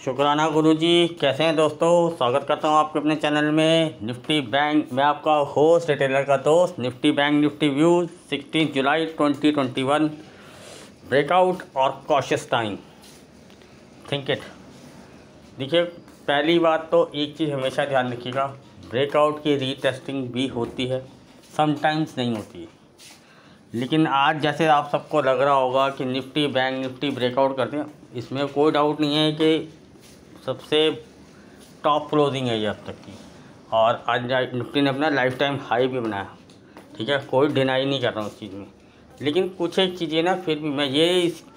शुक्राना गुरुजी। कैसे हैं दोस्तों? स्वागत करता हूं आपके अपने चैनल में निफ्टी बैंक। मैं आपका होस्ट रिटेलर का दोस्त। निफ्टी बैंक निफ्टी व्यूज़ 16 जुलाई 2021 ब्रेकआउट और कॉशियस टाइम। Think it. देखिए, पहली बात तो एक चीज़ हमेशा ध्यान रखिएगा, ब्रेकआउट की रीटेस्टिंग भी होती है, समटाइम्स नहीं होती है। लेकिन आज जैसे आप सबको लग रहा होगा कि निफ्टी बैंक निफ्टी ब्रेकआउट करते हैं, इसमें कोई डाउट नहीं है कि सबसे टॉप क्लोजिंग है ये अब तक की। और आज निफ्टी ने अपना लाइफ टाइम हाई भी बनाया, ठीक है, कोई डिनाई नहीं कर रहा हूँ उस चीज़ में। लेकिन कुछ एक चीज़ें ना, फिर भी मैं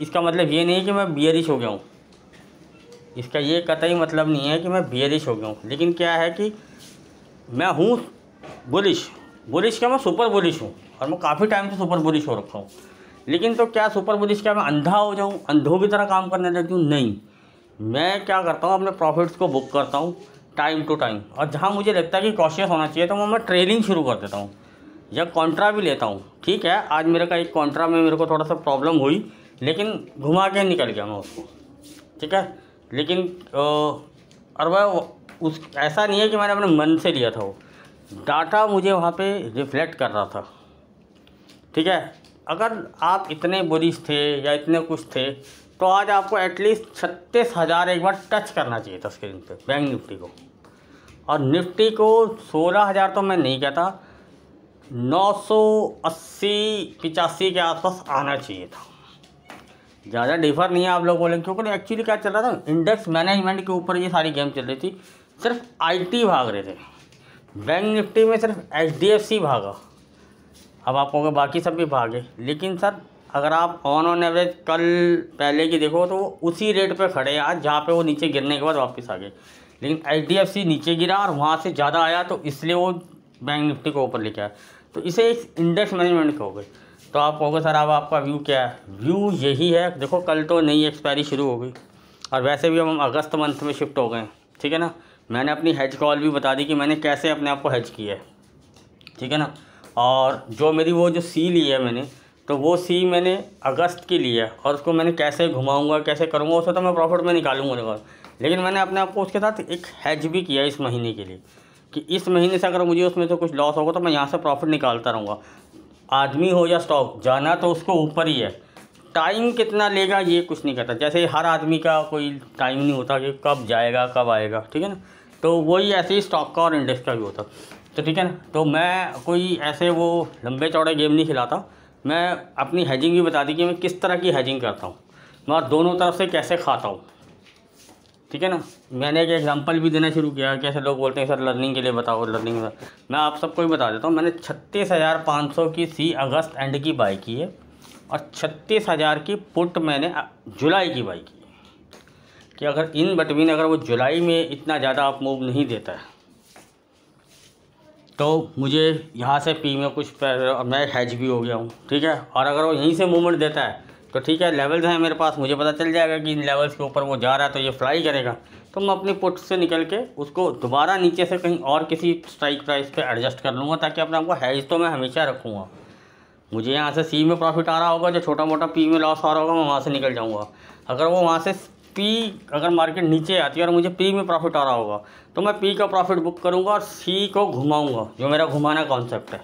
इसका मतलब ये नहीं है कि मैं बियरिश हो गया हूँ, इसका ये कतई मतलब नहीं है कि मैं बियरिश हो गया हूँ। लेकिन क्या है कि मैं हूँ बुलिश क्या, मैं सुपर बुलिश हूँ और मैं काफ़ी टाइम से सुपर बुलिश हो रखा हूँ। लेकिन तो क्या सुपर बुलिश क्या मैं अंधा हो जाऊँ, अंधों की तरह काम करने लग जाऊँ? नहीं, मैं क्या करता हूँ, अपने प्रॉफिट्स को बुक करता हूँ टाइम टू टाइम। और जहाँ मुझे लगता है कि कॉशियस होना चाहिए तो मैं ट्रेडिंग शुरू कर देता हूँ या कॉन्ट्रा भी लेता हूँ। ठीक है, आज मेरे का एक कॉन्ट्रा में मेरे को थोड़ा सा प्रॉब्लम हुई, लेकिन घुमा के निकल गया मैं उसको, ठीक है। लेकिन और वह उस ऐसा नहीं है कि मैंने अपने मन से लिया था, वो डाटा मुझे वहाँ पे रिफ्लेक्ट कर रहा था, ठीक है। अगर आप इतने बुलिश थे या इतने कुछ थे तो आज आपको एटलीस्ट 36,000 एक बार टच करना चाहिए था स्क्रीन पे, बैंक निफ्टी को। और निफ्टी को 16,000 तो मैं नहीं कहता, 980-85 के आसपास आना चाहिए था। ज़्यादा डिफर नहीं है, आप लोग बोलेंगे, क्योंकि एक्चुअली क्या चल रहा था, इंडेक्स मैनेजमेंट के ऊपर ये सारी गेम चल रही थी। सिर्फ IT भाग रहे थे, बैंक निफ्टी में सिर्फ HDFC भागा। अब आप कहोगे बाकी सब भी भागे, लेकिन सर अगर आप ऑन एवरेज कल पहले की देखो तो वो उसी रेट पे खड़े हैं आज, जहाँ पे वो नीचे गिरने के बाद वापस आ गए। लेकिन HDFC नीचे गिरा और वहाँ से ज़्यादा आया, तो इसलिए वो बैंक निफ्टी को ऊपर लेके आया। तो इसे एक इंडेक्स मैनेजमेंट कहोगे। तो आप कहोगे सर अब आपका व्यू क्या है? व्यू यही है, देखो कल तो नई एक्सपायरी शुरू हो गई और वैसे भी हम अगस्त मंथ में शिफ्ट हो गए, ठीक है ना। मैंने अपनी हेज कॉल भी बता दी कि मैंने कैसे अपने आप को हेज किया है, ठीक है ना। और जो मेरी वो जो सी ली है मैंने, तो वो सी मैंने अगस्त की ली है और उसको मैंने कैसे घुमाऊंगा कैसे करूँगा उससे तो मैं प्रॉफिट में निकालूंगा। लेकिन मैंने अपने आप को उसके साथ एक हेज भी किया इस महीने के लिए, कि इस महीने से अगर मुझे उसमें से कुछ लॉस होगा तो मैं यहाँ से प्रॉफिट निकालता रहूँगा। आदमी हो या स्टॉक, जाना तो उसको ऊपर ही है। टाइम कितना लेगा ये कुछ नहीं कहता, जैसे हर आदमी का कोई टाइम नहीं होता कि कब जाएगा कब आएगा, ठीक है ना। तो वही ऐसे ही स्टॉक का और इंडेक्स का भी होता, तो ठीक है ना। तो मैं कोई ऐसे वो लंबे चौड़े गेम नहीं खिलाता, मैं अपनी हेजिंग भी बता दी कि मैं किस तरह की हेजिंग करता हूँ, मैं दोनों तरफ से कैसे खाता हूँ, ठीक है ना। मैंने एक एग्जांपल भी देना शुरू किया, कैसे लोग बोलते हैं सर लर्निंग के लिए बताओ, लर्निंग में मैं आप सबको ही बता देता हूँ। मैंने 36,500 की सी अगस्त एंड की बाई की है और 36,000 की पुट मैंने जुलाई की बाई की है, कि अगर इन बिटवीन अगर वो जुलाई में इतना ज़्यादा आप मूव नहीं देता है तो मुझे यहाँ से पी में कुछ मैं हैज भी हो गया हूँ, ठीक है। और अगर वो यहीं से मूवमेंट देता है तो ठीक है, लेवल्स हैं मेरे पास, मुझे पता चल जाएगा कि इन लेवल्स के ऊपर वो जा रहा है तो ये फ्लाई करेगा, तो मैं अपनी पुट से निकल के उसको दोबारा नीचे से कहीं और किसी स्ट्राइक प्राइस पे एडजस्ट कर लूँगा, ताकि अपने आपको हैज तो मैं हमेशा रखूँगा। मुझे यहाँ से सी में प्रॉफिट आ रहा होगा, जो छोटा मोटा पी में लॉस आ रहा होगा मैं वहाँ से निकल जाऊँगा। अगर वो वहाँ से पी अगर मार्केट नीचे आती है और मुझे पी में प्रॉफिट आ रहा होगा तो मैं पी का प्रॉफिट बुक करूँगा और सी को घुमाऊँगा, जो मेरा घुमाना कॉन्सेप्ट है।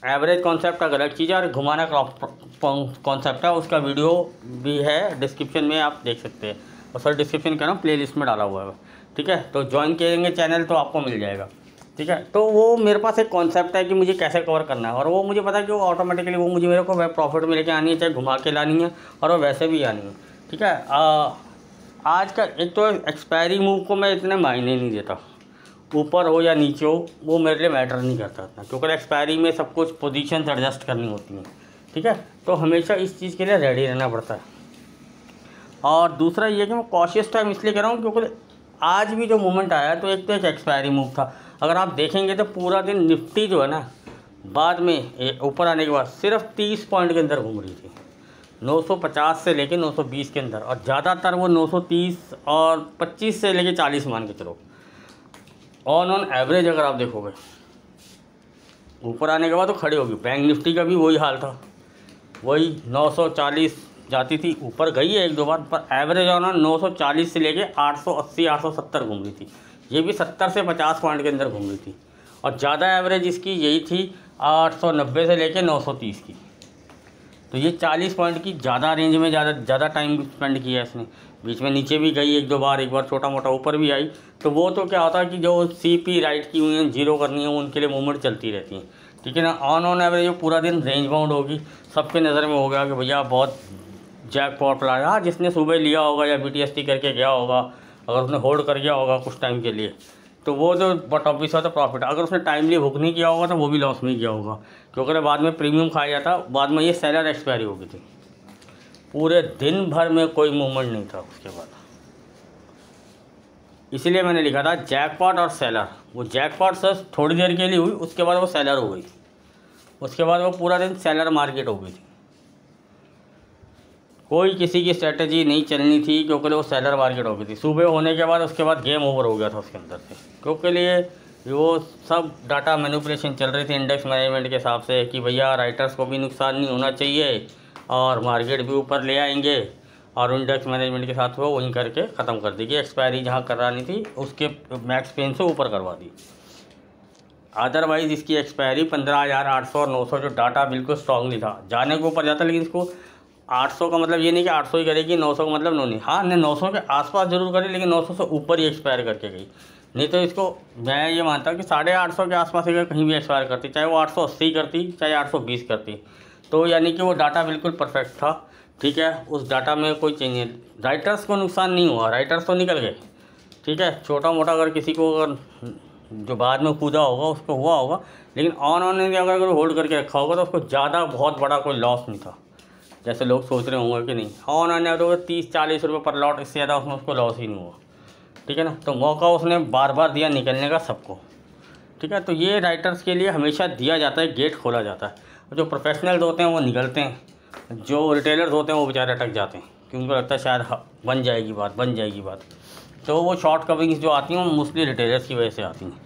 एवरेज कॉन्सेप्ट का गलत चीज़ है और घुमाना कॉन्सेप्ट है, उसका वीडियो भी है डिस्क्रिप्शन में, आप देख सकते हैं। और सर डिस्क्रिप्शन का ना प्ले लिस्ट में डाला हुआ है, ठीक है। तो ज्वाइन करेंगे चैनल तो आपको मिल जाएगा, ठीक है। तो वो मेरे पास एक कॉन्सेप्ट है कि मुझे कैसे कवर करना है, और वो मुझे पता है कि वो ऑटोमेटिकली वो मुझे मेरे को प्रॉफिट में लेके आनी है, चाहे घुमा के लानी है और वो वैसे भी आनी है, ठीक है। आज का एक तो एक्सपायरी मूव को मैं इतने मायने नहीं देता, ऊपर हो या नीचे हो वो मेरे लिए मैटर नहीं करता इतना, क्योंकि एक्सपायरी में सब कुछ पोजीशन एडजस्ट करनी होती हैं, ठीक है। तो हमेशा इस चीज़ के लिए रेडी रहना पड़ता है। और दूसरा ये कि मैं कॉशियस टाइम इसलिए कर रहा हूँ क्योंकि आज भी जो मूवमेंट आया तो एक एक्सपायरी मूव था। अगर आप देखेंगे तो पूरा दिन निफ्टी जो है ना, बाद में ऊपर आने के बाद सिर्फ 30 पॉइंट के अंदर घूम रही थी, 950 से लेके 920 के अंदर, और ज़्यादातर वो 930 और 25 से लेके 40 मान के चलो। ऑन एवरेज अगर आप देखोगे ऊपर आने के बाद तो खड़ी होगी। बैंक निफ्टी का भी वही हाल था, वही 940 जाती थी, ऊपर गई है एक दो बार, पर एवरेज ऑन 940 से लेके 880 870 घूम रही थी। ये भी 70 से 50 पॉइंट के अंदर घूम रही थी। और ज़्यादा एवरेज इसकी यही थी 890 से लेके 930 की। तो ये 40 पॉइंट की ज़्यादा रेंज में ज़्यादा टाइम स्पेंड किया इसने। बीच में नीचे भी गई एक दो बार, एक बार छोटा मोटा ऊपर भी आई। तो वो तो क्या होता है कि जो CP राइट की हुई है, जीरो करनी है, उनके लिए मूवमेंट चलती रहती है, ठीक है ना। ऑन एवरेज वो पूरा दिन रेंज बाउंड होगी, सबके नज़र में हो गया कि भैया बहुत जैकपॉट ला रहा है। जिसने सुबह लिया होगा या BTST करके गया होगा, अगर उसने होल्ड कर गया होगा कुछ टाइम के लिए, तो वो जो बट ऑब्वियस होता है प्रॉफिट। अगर उसने टाइमली बुक नहीं किया होगा तो वो भी लॉस में किया होगा, क्योंकि बाद में प्रीमियम खाया जाता। बाद में ये सेलर एक्सपायरी हो गई थी, पूरे दिन भर में कोई मूवमेंट नहीं था उसके बाद। इसीलिए मैंने लिखा था जैकपॉट और सेलर। वो जैकपॉट सर थोड़ी देर के लिए हुई, उसके बाद वो सेलर हो गई, उसके बाद वो पूरा दिन सेलर मार्केट हो गई थी। कोई किसी की स्ट्रेटजी नहीं चलनी थी, क्योंकि वो सेलर मार्केट हो गई थी। सुबह होने के बाद उसके बाद गेम ओवर हो गया था उसके अंदर से, क्योंकि लिए वो सब डाटा मैनिपुलेशन चल रही थी इंडेक्स मैनेजमेंट के हिसाब से कि भैया राइटर्स को भी नुकसान नहीं होना चाहिए और मार्केट भी ऊपर ले आएंगे, और इंडेक्स मैनेजमेंट के साथ वो वहीं करके ख़त्म कर दी कि एक्सपायरी जहाँ करानी थी उसके मैक्स पेन से ऊपर करवा दी। अदरवाइज़ इसकी एक्सपायरी 15,800 और 900 जो डाटा बिल्कुल स्ट्रॉन्गली था, जाने के ऊपर जाता। लेकिन इसको 800 का मतलब ये नहीं कि 800 ही करेगी, 900 का मतलब नहीं। हाँ, ने 900 के आसपास जरूर करी, लेकिन 900 से ऊपर ही एक्सपायर करके गई। नहीं तो इसको मैं ये मानता हूँ कि 850 के आसपास अगर कहीं भी एक्सपायर करती, चाहे वो 880 करती, चाहे 820 करती, तो यानी कि वो डाटा बिल्कुल परफेक्ट था, ठीक है। उस डाटा में कोई चेंज नहीं, राइटर्स को नुकसान नहीं हुआ, राइटर्स तो निकल गए, ठीक है। छोटा मोटा अगर किसी को अगर जो बाद में कूदा होगा उसको हुआ होगा, लेकिन ऑन ने अगर होल्ड करके रखा होगा तो उसको ज़्यादा बहुत बड़ा कोई लॉस नहीं था, जैसे लोग सोच रहे होंगे कि नहीं। ऑन आने तो 30-40 रुपये पर लॉट, इससे ज़्यादा उसमें उसको लॉस ही नहीं हुआ, ठीक है ना। तो मौका उसने बार बार दिया निकलने का सबको, ठीक है। तो ये राइटर्स के लिए हमेशा दिया जाता है, गेट खोला जाता है। जो प्रोफेशनल्स होते हैं वो निकलते हैं, जो रिटेलर्स होते हैं वो बेचारे अटक जाते हैं, क्योंकि उनको लगता है शायद बन जाएगी बात। तो वो शॉर्ट कवरिंग्स जो आती हैं वो मोस्टली रिटेलर्स की वजह से आती हैं।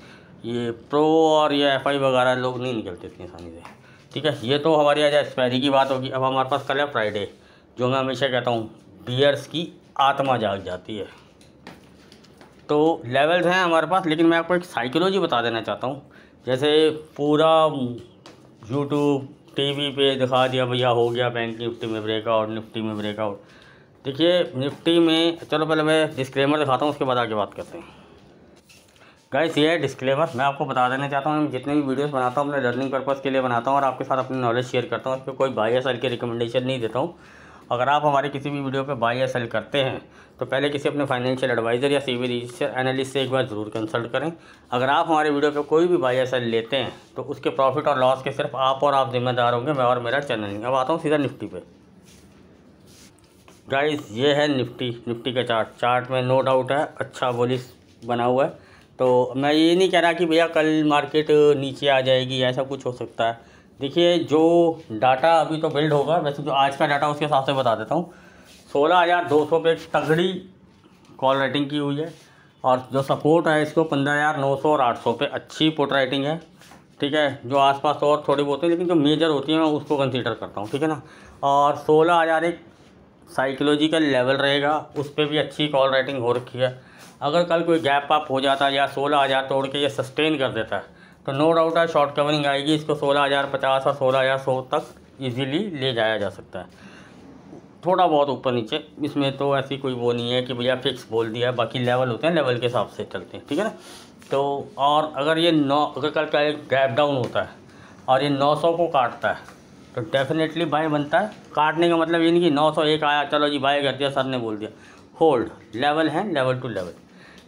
ये प्रो और ये FI वगैरह लोग नहीं निकलते इतनी आसानी से, ठीक है। ये तो हमारी आज एक्सपायरी की बात होगी। अब हमारे पास कल है फ्राइडे, जो मैं हमेशा कहता हूँ बियर्स की आत्मा जाग जाती है। तो लेवल्स हैं हमारे पास, लेकिन मैं आपको एक साइकोलॉजी बता देना चाहता हूँ। जैसे पूरा यूट्यूब TV पे दिखा दिया भैया हो गया बैंक निफ्टी में ब्रेकआउट, निफ्टी में ब्रेकआउट। देखिए निफ्टी में, चलो पहले मैं डिस्क्लेमर दिखाता हूँ, उसके बाद आगे बात करते हैं। गाइस ये है डिस्क्लेमर, मैं आपको बता देना चाहता हूँ, मैं जितने भी वीडियोस बनाता हूँ अपने लर्निंग पर्पज़ के लिए बनाता हूँ और आपके साथ अपनी नॉलेज शेयर करता हूँ। इस पर कोई बाय या सेल की रिकमेंडेशन नहीं देता हूँ। अगर आप हमारे किसी भी वीडियो पे बाय या सेल करते हैं तो पहले किसी अपने फाइनेंशियल एडवाइज़र या CB रजिस्टर एनालिस्ट से एक बार ज़रूर कंसल्ट करें। अगर आप हमारे वीडियो पे कोई भी बाय या सेल लेते हैं तो उसके प्रॉफिट और लॉस के सिर्फ आप और आप जिम्मेदार होंगे, मैं और मेरा चैनल नहीं। अब आता हूँ सीधा निफ्टी पे। गाइस ये है निफ्टी का चार्ट में नो डाउट है अच्छा बुलिश बना हुआ है। तो मैं ये नहीं कह रहा कि भैया कल मार्केट नीचे आ जाएगी, ऐसा कुछ हो सकता है। देखिए जो डाटा अभी तो बिल्ड होगा, वैसे जो आज का डाटा उसके हिसाब से बता देता हूँ। 16,200 पे तगड़ी कॉल राइटिंग की हुई है, और जो सपोर्ट है इसको 15,900 और 800 पे अच्छी पुट राइटिंग है, ठीक है। जो आसपास तो और थोड़ी बहुत है, लेकिन जो मेजर होती है मैं उसको कंसीडर करता हूँ, ठीक है ना। और 16,000 एक साइकोलॉजिकल लेवल रहेगा, उस पर भी अच्छी कॉल राइटिंग हो रखी है। अगर कल कोई गैप अप हो जाता है या 16,000 तोड़ के ये सस्टेन कर देता है तो नो डाउट है शॉर्ट कवरिंग आएगी। इसको 16,050 और 16,100 तक इजीली ले जाया जा सकता है, थोड़ा बहुत ऊपर नीचे। इसमें तो ऐसी कोई वो नहीं है कि भैया फिक्स बोल दिया है, बाकी लेवल होते हैं, लेवल के हिसाब से चलते हैं, ठीक है ना। तो और अगर ये अगर कल का एक गैप डाउन होता है और ये 900 को काटता है तो डेफिनेटली बाय बनता है। काटने का मतलब ये नहीं कि 901 आया चलो जी बाय कर दिया, सर ने बोल दिया। होल्ड लेवल है, लेवल टू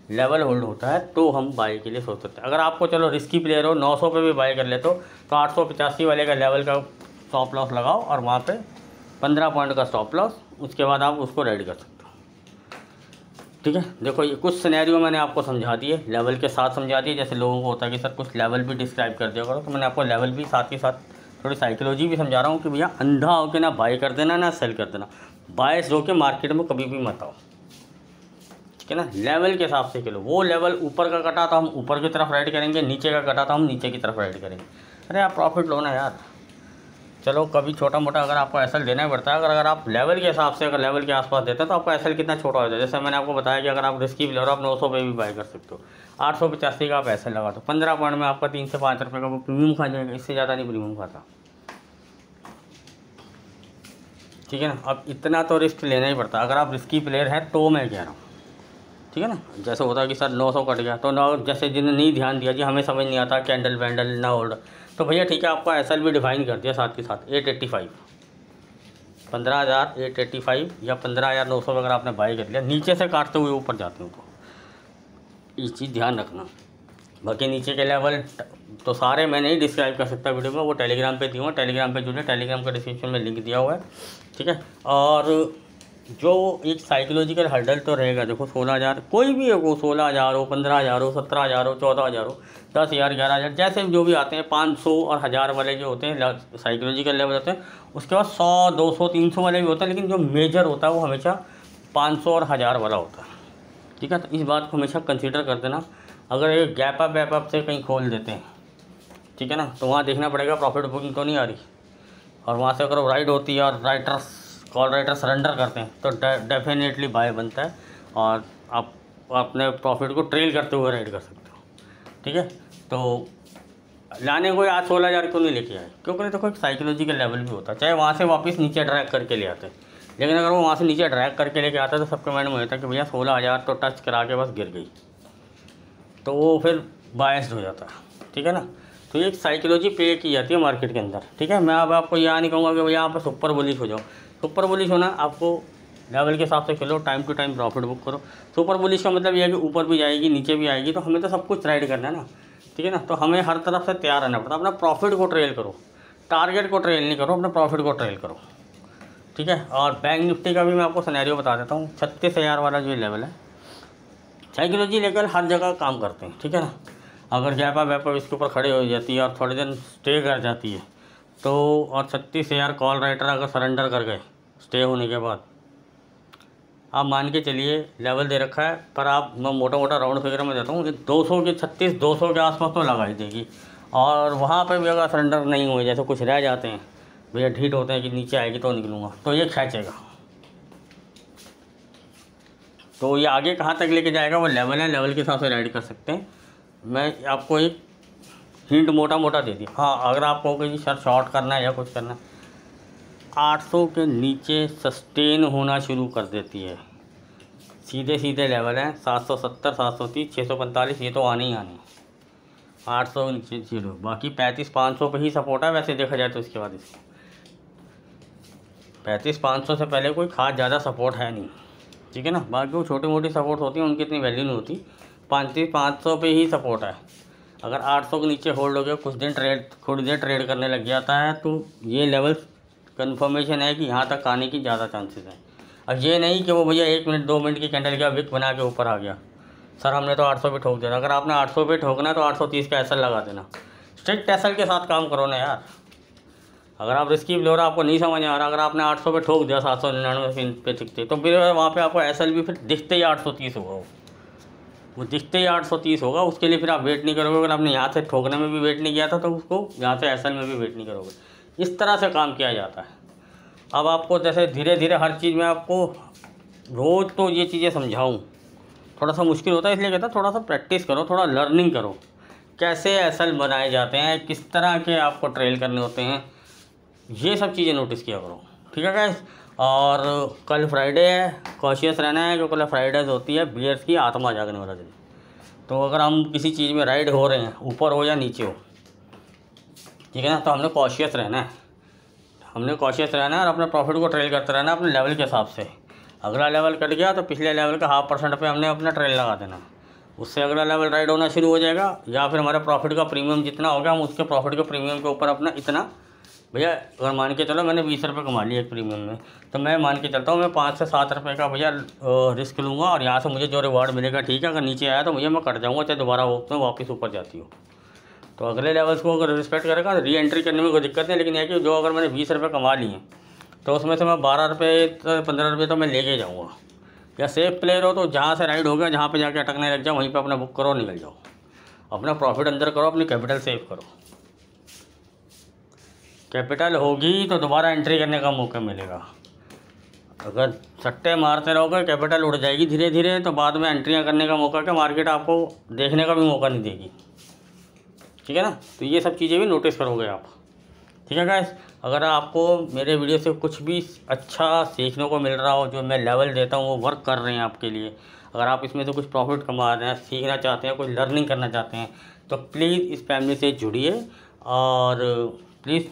लेवल होल्ड होता है तो हम बाय के लिए सोच सकते हैं। अगर आपको चलो रिस्की प्लेयर हो 900 पे भी बाय कर लेते हो तो 885 वाले का लेवल का स्टॉप लॉस लगाओ और वहाँ पे 15 पॉइंट का स्टॉप लॉस, उसके बाद आप उसको रेडी कर सकते हो, ठीक है। देखो ये कुछ सिनेरियो मैंने आपको समझा दिए, लेवल के साथ समझा दिए। जैसे लोगों को होता है कि सर कुछ लेवल भी डिस्क्राइब कर दिया करो, तो मैंने आपको लेवल भी साथ के साथ थोड़ी साइकोलॉजी भी समझा रहा हूँ कि भैया अंधा होकर ना बाय कर देना ना सेल कर देना, बायस होकर मार्केट में कभी भी मत आओ, ठीक है ना। लेवल के हिसाब से खेलो। वो लेवल ऊपर का कटा तो हम ऊपर की तरफ राइड करेंगे, नीचे का कटा तो हम नीचे की तरफ राइड करेंगे। अरे आप प्रॉफिट लो ना यार, चलो कभी छोटा मोटा अगर आपको एसएल देना ही पड़ता है, अगर आप लेवल के हिसाब से अगर लेवल के आसपास देते हैं तो आपका एसएल कितना छोटा हो जाए। जैसे मैंने आपको बताया कि अगर आप रिस्की प्लेयर आप 900 पे भी बाय कर सकते हो, 885 का आप एसएल लगा दो, 15 पॉइंट में आपका 3 से 5 रुपये का वो प्रीमियम खा जाएगा, इससे ज़्यादा नहीं प्रीमियम खाता। ठीक है ना, अब इतना तो रिस्क लेना ही पड़ता है अगर आप रिस्की प्लेयर हैं तो मैं कह रहा हूँ। ठीक है ना, जैसे होता है कि सर 900 कट गया तो ना, जैसे जिन्हें नहीं ध्यान दिया जी हमें समझ नहीं आता कैंडल वैंडल ना होल्ड, तो भैया ठीक है आपका एसएल भी डिफाइन कर दिया साथ के साथ 885, 15,885 या 15,900 अगर आपने बाई कर लिया, नीचे से काटते हुए ऊपर जाते हो तो ये चीज़ ध्यान रखना। बाकी नीचे के लेवल तो सारे मैं नहीं डिस्क्राइब कर सकता वीडियो में, वो टेलीग्राम पे दिया हुआ, टेलीग्राम पे जुड़े, टेलीग्राम का डिस्क्रिप्शन में लिंक दिया हुआ है। ठीक है, और जो एक साइकोलॉजिकल हर्डल तो रहेगा, देखो 16,000 कोई भी हो, 16,000 हो, 15,000 हो, 17,000 हो, 14,000 हो, 10,000, 11,000 जैसे जो भी आते हैं, 500 और 1000 वाले जो होते हैं साइकोलॉजिकल लेवल होते हैं। उसके बाद 100, 200, 300 वाले भी होते हैं, लेकिन जो मेजर होता है वो हमेशा 500 और 1000 वाला होता है। ठीक है, तो इस बात को हमेशा कंसीडर कर देना। अगर एक गैप अप से कहीं खोल देते हैं, ठीक है ना, तो वहाँ देखना पड़ेगा प्रॉफिट बुकिंग तो नहीं आ रही, और वहाँ से अगर राइड होती है और कॉल राइटर सरेंडर करते हैं तो डेफिनेटली बाय बनता है और आप अपने प्रॉफिट को ट्रेल करते हुए राइड कर सकते हो। ठीक है, तो लाने कोई आज 16,000 क्यों नहीं लेके आए, क्योंकि देखो एक साइकोलॉजिकल लेवल भी होता है, चाहे वहाँ से वापस नीचे ड्रैग करके ले आते हैं, लेकिन अगर वो वहाँ से नीचे ड्रैग करके लेके आता है तो सबके माइंड में होता है कि भैया 16,000 तो टच करा के बस गिर गई, तो वो फिर बायस्ड हो जाता है। ठीक है ना, तो एक साइकोलॉजी पे की जाती है मार्केट के अंदर। ठीक है, मैं अब आपको यहाँ नहीं कहूँगा कि भैया यहाँ पर सुपर बुलिश हो जाओ, सुपर बुलिश होना आपको लेवल के हिसाब से खेलो, time to time profit book करो। सुपर बुलिश का मतलब यह है कि ऊपर भी जाएगी नीचे भी आएगी, तो हमें तो सब कुछ राइड करना है ना। ठीक है ना, तो हमें हर तरफ से तैयार रहना पड़ता है। अपना प्रॉफिट को ट्रेल करो, टारगेट को ट्रेल नहीं करो, अपने प्रॉफिट को ट्रेल करो। ठीक है, और बैंक निफ्टी का भी मैं आपको सिनेरियो बता देता हूँ। 36,000 वाला जो लेवल है, साइकोलॉजी लेकर हर जगह काम करते हैं। ठीक है ना, अगर गैप इसके ऊपर खड़े हो जाती है और थोड़े दिन स्टे कर जाती है तो, और 36,000 कॉल राइटर अगर सरेंडर कर गए स्टे होने के बाद, आप मान के चलिए लेवल दे रखा है, पर आप मैं मोटा मोटा राउंड फिगर में देता हूँ कि 200 के 200 के आसपास तो लगा ही देगी, और वहाँ पे भी अगर सरेंडर नहीं हुए, जैसे कुछ रह जाते हैं भैया ढीठ होते हैं कि नीचे आएगी तो निकलूँगा, तो ये खींचेगा, तो ये आगे कहाँ तक लेके जाएगा वो लेवल है, लेवल के हिसाब से राइड कर सकते हैं। मैं आपको एक हिंट मोटा मोटा दे दी। हाँ, अगर आप कहोगे जी सर शॉर्ट करना है या कुछ करना है, 800 के नीचे सस्टेन होना शुरू कर देती है, सीधे सीधे लेवल हैं 770, 730, 645, ये तो आने ही आने। 800 नीचे जीरो, बाकी 35-500 पे ही सपोर्ट है वैसे देखा जाए तो। इसके बाद इसके 35-500 से पहले कोई खास ज़्यादा सपोर्ट है नहीं। ठीक है ना, बाकी वो छोटी मोटी सपोर्ट होती हैं, उनकी इतनी वैल्यू नहीं होती। 35-500 पे ही सपोर्ट है। अगर 800 के नीचे होल्ड हो गया, कुछ देर ट्रेड करने लग जाता है, तो ये लेवल कंफर्मेशन है कि यहाँ तक आने की ज़्यादा चांसेस हैं। अब ये नहीं कि वो भैया 1 मिनट 2 मिनट की कैंडल का विक बना के ऊपर आ गया, सर हमने तो 800 पे ठोक दिया। अगर आपने 800 पे ठोकना है तो 830 का एसएल लगा देना, स्ट्रिक्ट एसएल के साथ काम करो ना यार। अगर आप रिस्की प्लेयर आपको नहीं समझ आ रहा, अगर आपने 800 पे ठोक दिया 799 पे टिकते, तो फिर वहाँ पे आपको एसएल भी फिर दिखते ही 830 होगा, वो दिखते ही 830 होगा। उसके लिए फिर आप वेट नहीं करोगे। अगर आपने यहाँ से ठोकने में भी वेट नहीं किया था तो उसको यहाँ से एसएल में भी वेट नहीं करोगे। इस तरह से काम किया जाता है। अब आपको जैसे धीरे धीरे हर चीज़ में आपको रोज़ तो ये चीज़ें समझाऊँ थोड़ा सा मुश्किल होता है, इसलिए कहता थोड़ा सा प्रैक्टिस करो, थोड़ा लर्निंग करो, कैसे एसएल बनाए जाते हैं, किस तरह के आपको ट्रेल करने होते हैं, ये सब चीज़ें नोटिस किया करो। ठीक है गाइस, और कल फ्राइडे है, कॉशियस रहना है, क्योंकि कल फ्राइडेज होती है बियर्स की आत्मा जागने वाला दिन। तो अगर हम किसी चीज़ में राइड हो रहे हैं, ऊपर हो या नीचे हो, ठीक है ना, तो हमने कॉशियस रहना है, और अपने प्रॉफिट को ट्रेल करते रहना है अपने लेवल के हिसाब से। अगला लेवल कट गया तो पिछले लेवल का 0.5% पे हमने अपना ट्रेल लगा देना, उससे अगला लेवल राइड होना शुरू हो जाएगा। या फिर हमारे प्रॉफिट का प्रीमियम जितना होगा, हम उसके प्रॉफिट के प्रीमियम के ऊपर अपना इतना, भैया अगर मान के चलो मैंने 20 रुपये कमा लिया एक प्रीमियम में, तो मैं मान के चलता हूँ मैं 5 से 7 रुपये का भैया रिस्क लूँगा, और यहाँ से मुझे जो रिवार्ड मिलेगा ठीक है। अगर नीचे आया तो मुझे मैं कट जाऊँगा, चाहे दोबारा वो वापस ऊपर जाती हो। तो अगले लेवल्स को अगर रिस्पेक्ट करेगा री एंट्री करने में कोई दिक्कत नहीं। लेकिन यह कि जो अगर मैंने 20 रुपये कमा लिए तो उसमें से मैं 12 रुपये 15 रुपये तो मैं लेके जाऊँगा। या सेफ प्लेयर हो तो जहाँ से राइड हो गया, जहाँ पे जाके अटकने लग जाओ, वहीं पे अपना बुक करो, निकल जाओ, अपना प्रॉफिट अंदर करो, अपनी कैपिटल सेव करो। कैपिटल होगी तो दोबारा एंट्री करने का मौका मिलेगा। अगर सट्टे मारते रहोगे कैपिटल उड़ जाएगी धीरे धीरे, तो बाद में एंट्रियाँ करने का मौका क्या, मार्केट आपको देखने का भी मौका नहीं देगी। ठीक है ना, तो ये सब चीज़ें भी नोटिस करोगे आप। ठीक है गाइस, अगर आपको मेरे वीडियो से कुछ भी अच्छा सीखने को मिल रहा हो, जो मैं लेवल देता हूँ वो वर्क कर रहे हैं आपके लिए, अगर आप इसमें से कुछ प्रॉफिट कमा रहे हैं, सीखना चाहते हैं, कुछ लर्निंग करना चाहते हैं, तो प्लीज़ इस फैमिली से जुड़िए और प्लीज़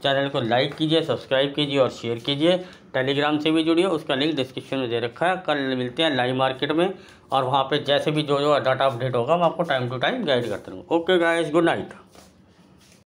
चैनल को लाइक कीजिए, सब्सक्राइब कीजिए और शेयर कीजिए। टेलीग्राम से भी जुड़िए, उसका लिंक डिस्क्रिप्शन में दे रखा है। कल मिलते हैं लाइव मार्केट में, और वहाँ पे जैसे भी जो डाटा अपडेट होगा मैं आपको टाइम टू टाइम गाइड करता रहूँगा। Okay guys, good night.